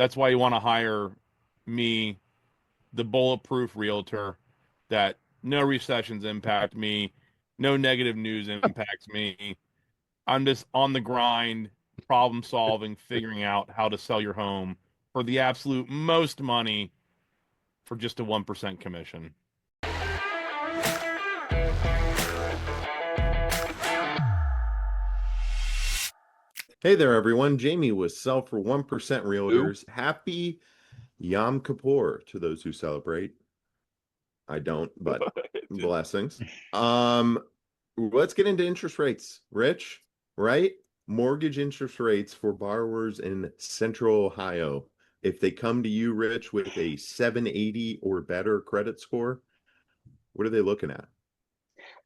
That's why you want to hire me, the bulletproof realtor, that no recessions impact me, no negative news impacts me. I'm just on the grind, problem solving, figuring out how to sell your home for the absolute most money for just a 1% commission. Hey there, everyone. Jamie with Sell for 1% Who? Realtors. Happy Yom Kippur to those who celebrate. I don't, but blessings. Let's get into interest rates. Rich, right? Mortgage interest rates for borrowers in Central Ohio. If they come to you, Rich, with a 780 or better credit score, what are they looking at?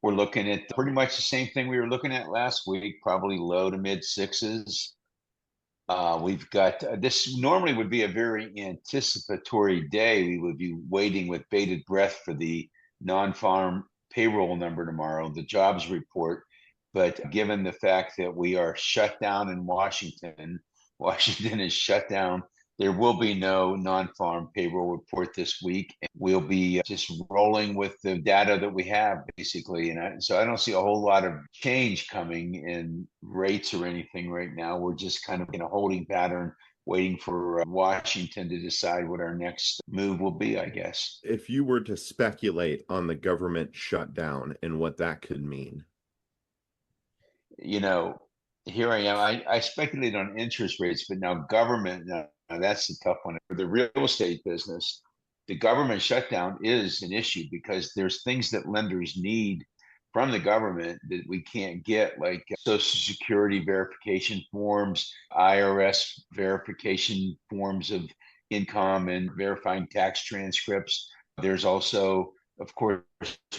We're looking at pretty much the same thing we were looking at last week, probably low to mid sixes. We've got this normally would be a very anticipatory day. We would be waiting with bated breath for the non-farm payroll number tomorrow, the jobs report. But given the fact that we are shut down in Washington, Washington is shut down. There will be no non-farm payroll report this week. We'll be just rolling with the data that we have, basically. So I don't see a whole lot of change coming in rates or anything right now. We're just kind of in a holding pattern, waiting for Washington to decide what our next move will be, I guess. If you were to speculate on the government shutdown and what that could mean. Here I am. I speculate on interest rates, but now government, now that's a tough one. For the real estate business, the government shutdown is an issue because there's things that lenders need from the government that we can't get, like Social Security verification forms, IRS verification forms of income, and verifying tax transcripts. There's also, of course,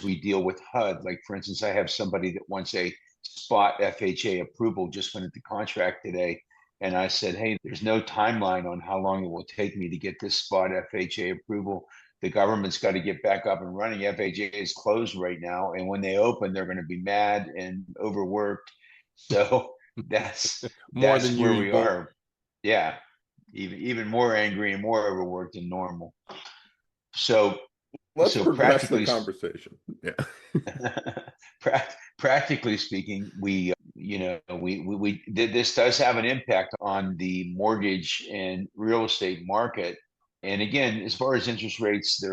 we deal with HUD. Like, for instance, I have somebody that wants a spot FHA approval, just went into contract today. And I said, hey, there's no timeline on how long it will take me to get this spot FHA approval. The government's got to get back up and running. FHA is closed right now. And when they open, they're going to be mad and overworked. So that's More than where we usual. are. Yeah. Even more angry and more overworked than normal. So Let's progress the practically conversation. Yeah. Practically speaking, we this does have an impact on the mortgage and real estate market. And again, as far as interest rates,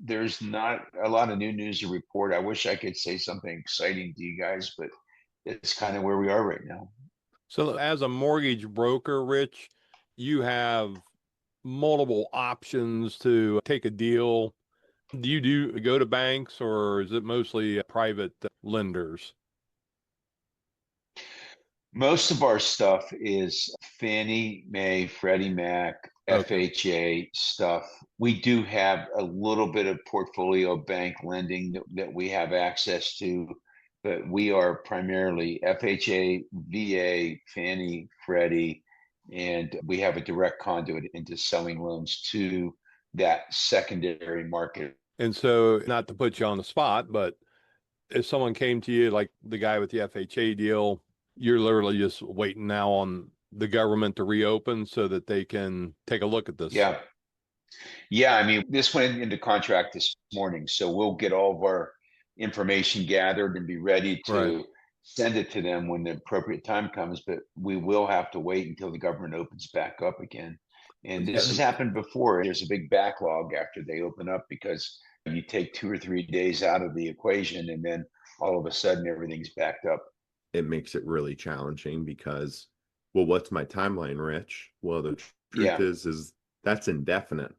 there's not a lot of new news to report. I wish I could say something exciting to you guys, but it's kind of where we are right now. So as a mortgage broker, Rich, you have multiple options to take a deal. Do you go to banks, or is it mostly private lenders? Most of our stuff is Fannie Mae, Freddie Mac, Okay. FHA stuff. We do have a little bit of portfolio bank lending that we have access to, but we are primarily FHA, VA, Fannie, Freddie, and we have a direct conduit into selling loans to that secondary market. And so, not to put you on the spot, but if someone came to you, like the guy with the FHA deal, you're literally just waiting now on the government to reopen so that they can take a look at this. Yeah. Yeah, I mean, this went into contract this morning, so we'll get all of our information gathered and be ready to send it to them when the appropriate time comes. But we will have to wait until the government opens back up again. And this has happened before. There's a big backlog after they open up because you take 2 or 3 days out of the equation, and then all of a sudden everything's backed up. It makes it really challenging because, well, what's my timeline, Rich? Well, the truth is that's indefinite.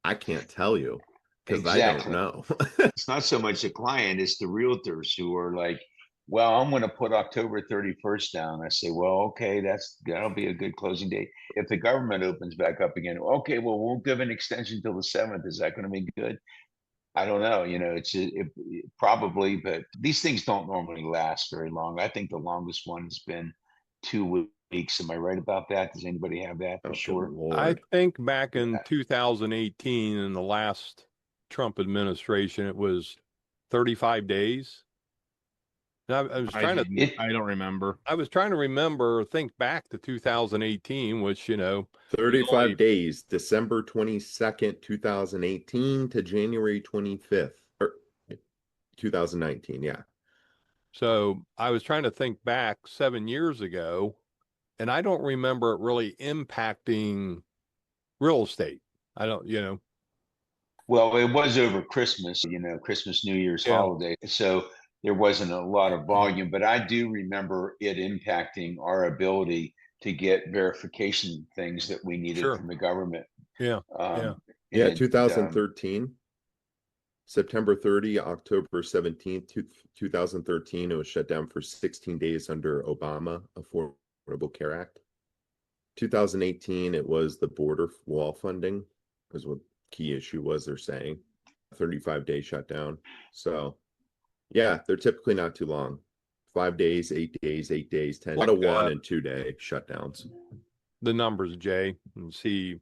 I can't tell you because I don't know. It's not so much the client, it's the realtors who are like, well, I'm going to put October 31st down. I say, well, okay, that'll be a good closing date. If the government opens back up again, okay, well, we'll give an extension till the 7th. Is that going to be good? I don't know. It probably, but these things don't normally last very long. I think the longest one has been 2 weeks. Am I right about that? Does anybody have that for sure? I think back in 2018, in the last Trump administration, it was 35 days. I was I trying to didn't. I don't remember. I was trying to remember, think back to 2018, which, you know, was 35 only, days, December 22nd, 2018 to January 25th, or 2019. Yeah. so I was trying to think back 7 years ago, and I don't remember it really impacting real estate. I don't, you know, Well, it was over Christmas, Christmas, New Year's yeah, holiday. So there wasn't a lot of volume, but I do remember it impacting our ability to get verification things that we needed sure. from the government. Yeah. Yeah. Um, Yeah, and 2013, September 30, October 17th, 2013, it was shut down for 16 days under Obama Affordable Care Act. 2018, it was the border wall funding, is what key issue was, they're saying. 35-day shutdown. So, yeah, they're typically not too long. 5 days, 8 days, 8 days, 10. A lot of 1 and 2 day shutdowns. The numbers, Jay, and see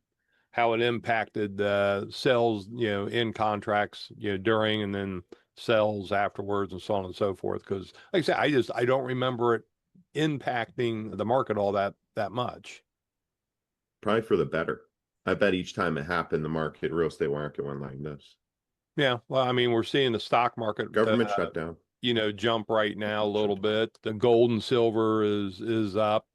how it impacted sales, you know, in contracts, you know, during and then sales afterwards and so on and so forth. Because, like I said, I don't remember it impacting the market all that much. Probably for the better. I bet each time it happened, the real estate market went like this. Yeah, well, I mean, we're seeing the stock market, Government shutdown. you know, jump right now a little bit. The gold and silver is up.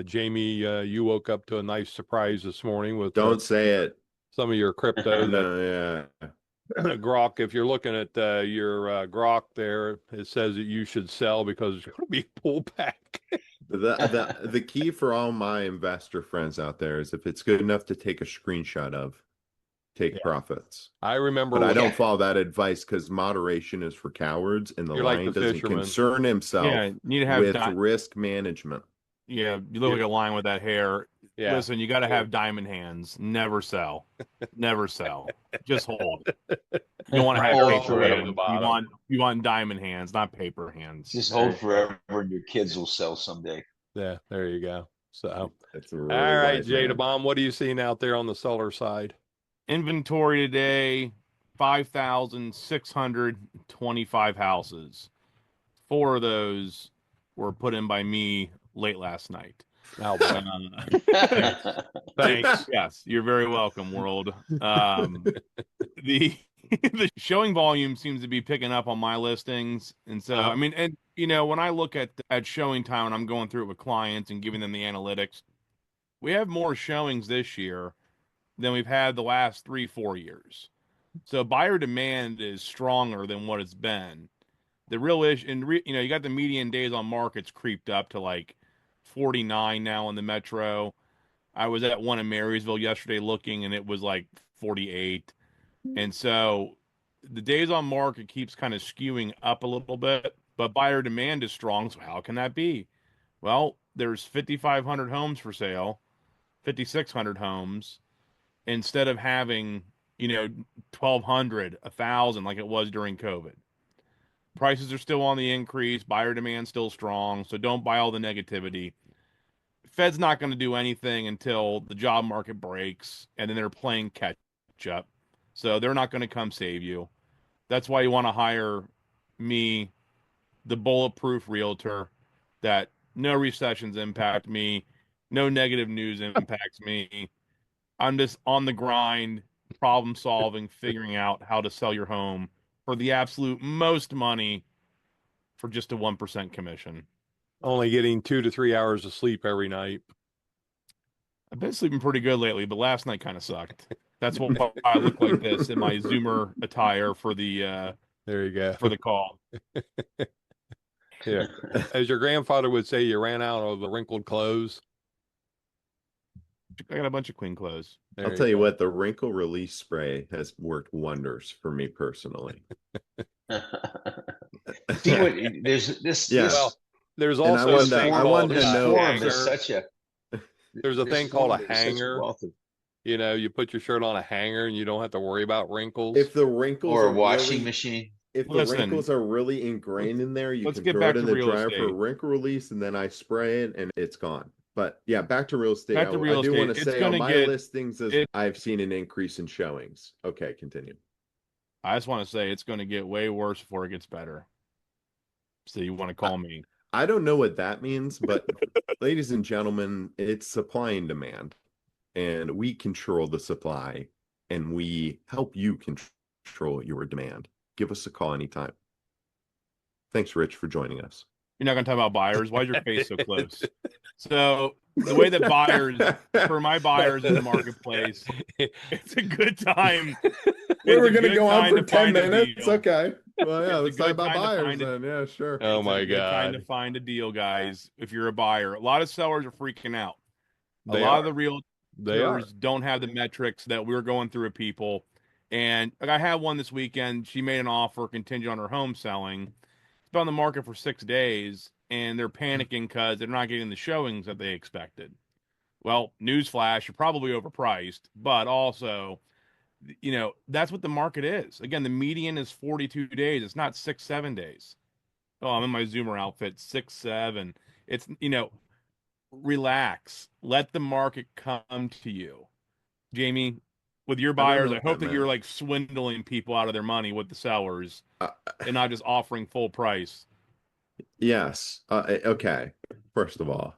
Jamie, you woke up to a nice surprise this morning with Don't say it. some of your crypto. No, yeah. Grok, if you're looking at your Grok there, it says that you should sell because it's going to be pullback. The key for all my investor friends out there is if it's good enough to take a screenshot of, take profits. I remember, But I don't follow that advice because moderation is for cowards, and the You're like lion the doesn't fisherman. concern himself Yeah, you need to have with risk management. Yeah, you look like a lion with that hair. Yeah. Listen, you got to have diamond hands. Never sell. Never sell. Just hold. You don't want to have Hold paper forever. hands. You want diamond hands, not paper hands. just hold forever, and your kids will sell someday. Yeah, there you go. So, That's a really all right, wise Jay man. Bomb, what are you seeing out there on the seller side? Inventory today, 5,625 houses. 4 of those were put in by me late last night. Oh, boy. Thanks. Yes, you're very welcome, world. The the showing volume seems to be picking up on my listings, and so I mean, and you know, when I look at showing time and I'm going through it with clients and giving them the analytics, we have more showings this year than we've had the last 3-4 years. So buyer demand is stronger than what it's been. The real issue, and you know, you got the median days on markets creeped up to like 49 now in the metro. I was at one in Marysville yesterday looking, and it was like 48. And so the days on market keeps kind of skewing up a little bit, but buyer demand is strong. So how can that be? Well, there's 5,500 homes for sale, 5,600 homes, instead of having, you know, 1,200, 1,000 like it was during COVID. Prices are still on the increase, buyer demand still strong, so don't buy all the negativity. Fed's not going to do anything until the job market breaks, and then they're playing catch up. So they're not going to come save you. That's why you want to hire me, the bulletproof realtor, that no recessions impact me, no negative news impacts me. I'm just on the grind, problem solving, figuring out how to sell your home for the absolute most money for just a 1% commission. Only getting 2 to 3 hours of sleep every night. I've been sleeping pretty good lately, but last night kind of sucked. That's why I look like this in my Zoomer attire for the there you go. for the call. Yeah. As your grandfather would say, you ran out of the wrinkled clothes. I got a bunch of clean clothes. I'll tell you what, the wrinkle release spray has worked wonders for me personally. See what there's this. Yeah. Well, there's And also a thing I called wanted to a know hanger. Such a There's a this thing called a forum is such hanger. wealth of- You know, you put your shirt on a hanger and you don't have to worry about wrinkles. If the wrinkles or are a washing really, machine. if the Listen, wrinkles are really ingrained in there, you let's can get throw back it in to the real dryer for a estate. wrinkle release, and then I spray it and it's gone. But yeah, back to real estate. Back to real I do estate. want to It's say on gonna my get- listings, I've seen an increase in showings. Okay, continue. I just want to say it's going to get way worse before it gets better. So you want to call me. I don't know what that means, but ladies and gentlemen, it's supply and demand. And we control the supply and we help you control your demand. Give us a call anytime. Thanks, Rich, for joining us. You're not going to talk about buyers. Why is your face so close? So the way that buyers, for my buyers in the marketplace, it's a good time. We were It's a going to good go on time for to 10 find a minutes. deal. Okay. Well, yeah, It's a let's talk good about time to buyers find then. Yeah, sure. Oh It's my a good time to God. find a deal, guys. If you're a buyer, a lot of sellers are freaking out. A They lot are. of the They are. realtors don't have the metrics that we're going through with people. And like I had one this weekend. She made an offer contingent on her home selling. It's been on the market for 6 days, and they're panicking because they're not getting the showings that they expected. Well, newsflash, you're probably overpriced, but also, that's what the market is. Again, the median is 42 days. It's not 6, 7 days. Oh, I'm in my Zoomer outfit, 6, 7. It's, relax. Let the market come to you. Jamie, with your I don't buyers, know I what hope that that you're meant. like swindling people out of their money with the sellers Uh, and not just offering full price. yes. Okay. First of all,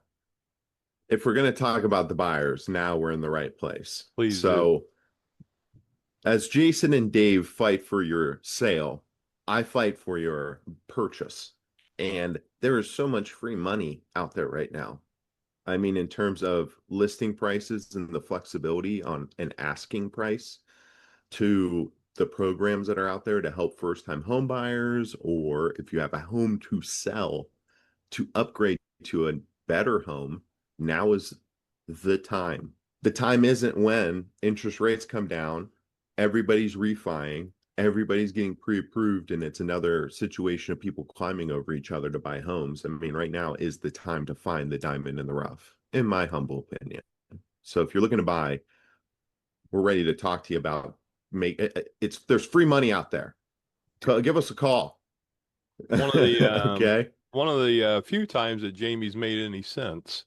if we're going to talk about the buyers, now we're in the right place. Please do. So, as Jason and Dave fight for your sale, I fight for your purchase. And there is so much free money out there right now. I mean, in terms of listing prices and the flexibility on an asking price to the programs that are out there to help first-time home buyers, or if you have a home to sell, to upgrade to a better home, now is the time. The time isn't when interest rates come down, everybody's refining, everybody's getting pre-approved, and it's another situation of people climbing over each other to buy homes. I mean, right now is the time to find the diamond in the rough, in my humble opinion. So if you're looking to buy, we're ready to talk to you about there's free money out there. Give us a call. One of the Okay. one of the few times that Jamie's made any sense.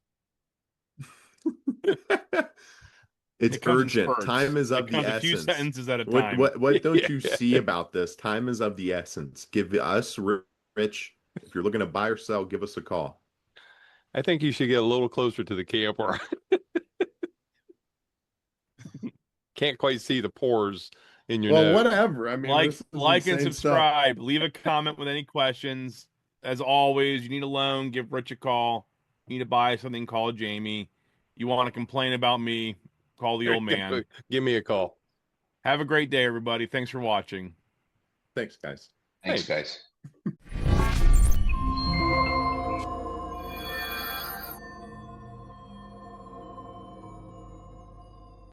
It's It comes in urgent. spurts. Time is of It the comes a few essence. sentences at a What time. what don't you Yeah. see about this? Time is of the essence. Give us, Rich, if you're looking to buy or sell, give us a call. I think you should get a little closer to the camera. Can't quite see the pores in your Well, nose. whatever. I mean, this is Like and insane stuff. subscribe. Leave a comment with any questions. As always, you need a loan, give Rich a call. You need to buy something, call Jamie. You want to complain about me, call the old man. Give me a call. Have a great day, everybody. Thanks for watching. Thanks, guys. Thanks, Thanks. guys.